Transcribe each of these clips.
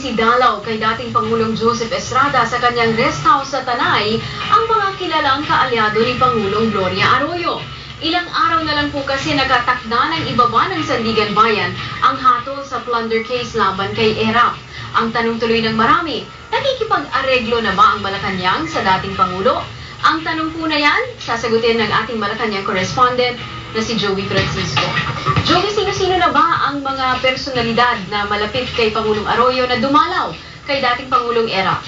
Isinisisidalaw kay dating Pangulong Joseph Estrada sa kanyang rest house sa Tanay ang mga kilalang kaalyado ni Pangulong Gloria Arroyo. Ilang araw na lang po kasi nakatakda ng ibaba ng Sandigan Bayan ang hatol sa plunder case laban kay ERAP. Ang tanong tuloy ng marami, nakikipag-areglo na ba ang Malacanang sa dating Pangulo? Ang tanong po na yan, sasagutin ng ating Malacanang correspondent na si Joey Francisco. Joey, sino-sino na ba ang mga personalidad na malapit kay Pangulong Arroyo na dumalaw kay dating Pangulong ERAP?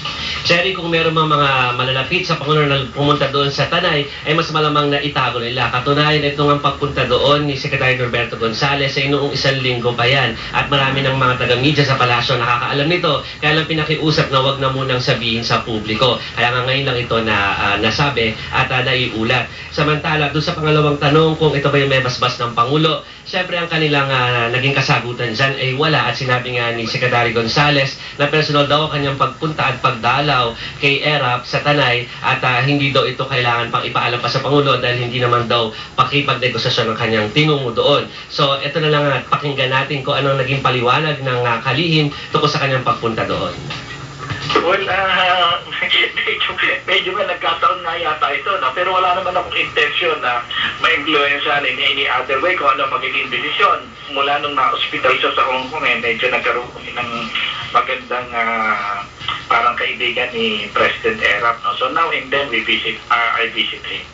Cherry, kung meron mga malalapit sa Pangulo na pumunta doon sa Tanay, ay mas malamang na itago nila. Katunayan, ito ang pagpunta doon ni Secretary Norberto Gonzales sa noong 1 linggo pa yan. At marami ng mga taga-media sa palasyo nakakaalam nito. Kaya lang pinakiusap na wag na munang sabihin sa publiko. Kaya nga ngayon lang ito na nasabi at naiulat. Samantala, doon sa pangalawang tanong kung ito ba yung may basbas ng Pangulo, syempre ang kanilang naging kasagutan dyan ay wala. At sinabi nga ni Secretary Gonzales na personal daw ang kanyang pagpunta at pagdalaw kay ERAP sa Tanay at hindi daw ito kailangan pang ipaalam pa sa Pangulo dahil hindi naman daw pakipag-negosasyon ng kanyang tinungo doon. So ito na lang pakinggan natin kung anong naging paliwanag ng kalihim tungkol sa kanyang pagpunta doon. Well, medyo may nagkataon nga yata ito, no? Pero wala naman akong intention na ma-influencean in any other way kung ano magiging desisyon. Mula nung na-hospital siya sa Hong Kong, medyo nagkaroon ng magandang parang kaibigan ni President ERAP. No? So now and then I visit him.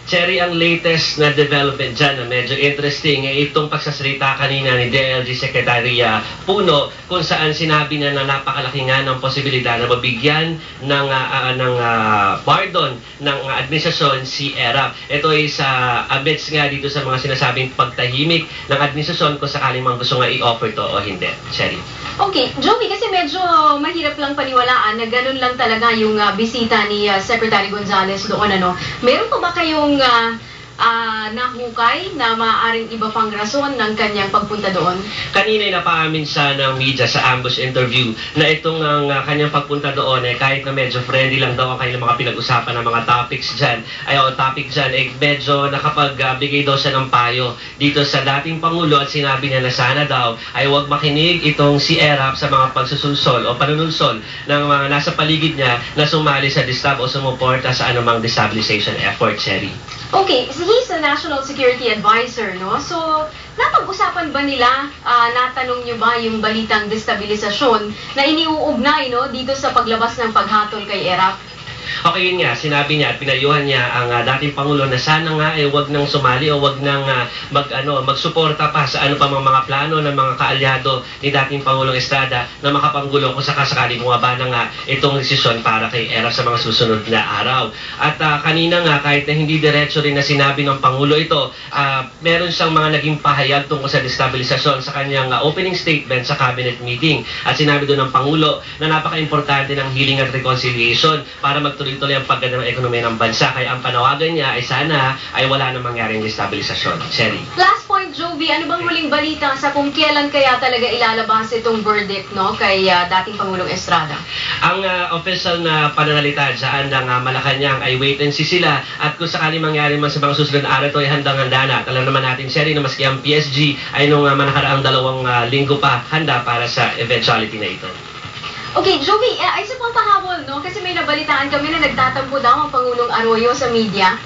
Cherry, ang latest na development dyan na medyo interesting ay itong pagsasalita kanina ni DLG Secretary Puno kung saan sinabi na napakalaki nga ng posibilidad na mabigyan ng pardon ng administrasyon si ERAP. Ito ay sa amidst nga dito sa mga sinasabing pagtahimik ng administrasyon kung sakaling mang gusto nga i-offer to o hindi. Cherry. Okay, Joey, kasi medyo mahirap lang paniwalaan na ganun lang talaga yung bisita ni Secretary Gonzales doon, ano. Meron pa ba kayong nahukay na maaaring iba pang rason ng kanyang pagpunta doon? Kanina napaamin siya ng media sa ambush interview na itong kanyang pagpunta doon kahit na medyo friendly lang daw ang kanilang mga pinag-usapan ng mga topics dyan medyo nakapagbigay daw siya ng payo dito sa dating Pangulo at sinabi niya na sana daw ay huwag makinig itong si ERAP sa mga pagsusulsol o panunulsol ng mga nasa paligid niya na sumali sa distab o sumuporta sa anumang destabilization effort, Cherry. Okay, he's a National Security Advisor, no? So, napag-usapan ba nila, natanong nyo ba yung balitang destabilisasyon na iniuugnay, no, dito sa paglabas ng paghatol kay ERAP? Okay, yun nga, sinabi niya at pinayuhan niya ang dating Pangulo na sana nga ay wag nang sumali o wag nang magsuporta pa sa ano pa mga plano ng mga kaalyado ni dating Pangulong Estrada na makapanggulo kung sakasakali bumaba na nga itong desisyon para kay ERAP sa mga susunod na araw. At kanina nga, kahit na hindi diretso rin na sinabi ng Pangulo ito, meron siyang mga naging pahayag tungkol sa destabilisasyon sa kanyang opening statement sa cabinet meeting. At sinabi doon ng Pangulo na napaka-importante ng healing at reconciliation para magtuloy-tuloy ang pagganda ng ekonomiya ng bansa. Kaya ang panawagan niya ay sana ay wala nang mangyaring destabilisasyon. Cherry. Last point, Jovi, ano bang huling balita sa kung kailan kaya talaga ilalabas itong verdict, no, kay dating Pangulong Estrada? Ang official na pananalita dyan ng Malacanang ay wait and see sila at kung sakali mangyari man sa mga susunod na araw ito ay handang-handa na. Alam naman natin, Cherry, na maski ang PSG ay nung manakaraang 2 linggo pa handa para sa eventuality na ito. Okay, Joey, isa pang pahabol, no? Kasi may nabalitaan kami na nagtatampo daw ang Pangulong Arroyo sa media.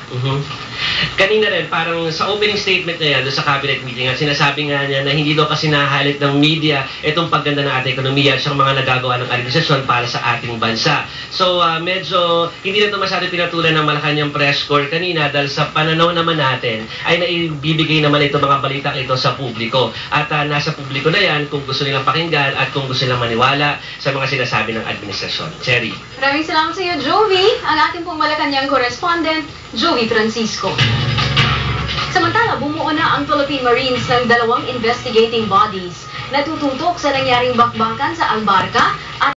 Kanina rin, parang sa opening statement na yan, sa cabinet meeting, at sinasabi nga niya na hindi daw kasi nahalit ng media itong pagganda ng ating ekonomiya at siyang mga nagagawa ng administrasyon para sa ating bansa. So, medyo hindi na ito masyado pinatulan ng Malacanang press corps kanina dahil sa pananaw naman natin ay naibibigay naman ito mga balitang ito sa publiko. At nasa publiko na yan kung gusto nilang pakinggan at kung gusto nilang maniwala sa mga sinasabi ng administrasyon. Cherry. Maraming salamat sa iyo, Joey. Ang ating pong Malacanang correspondent, Joey Francisco. Samantala, bumuo na ang Philippine Marines ng 2 investigating bodies na tututok sa nangyaring bakbakan sa Albarca at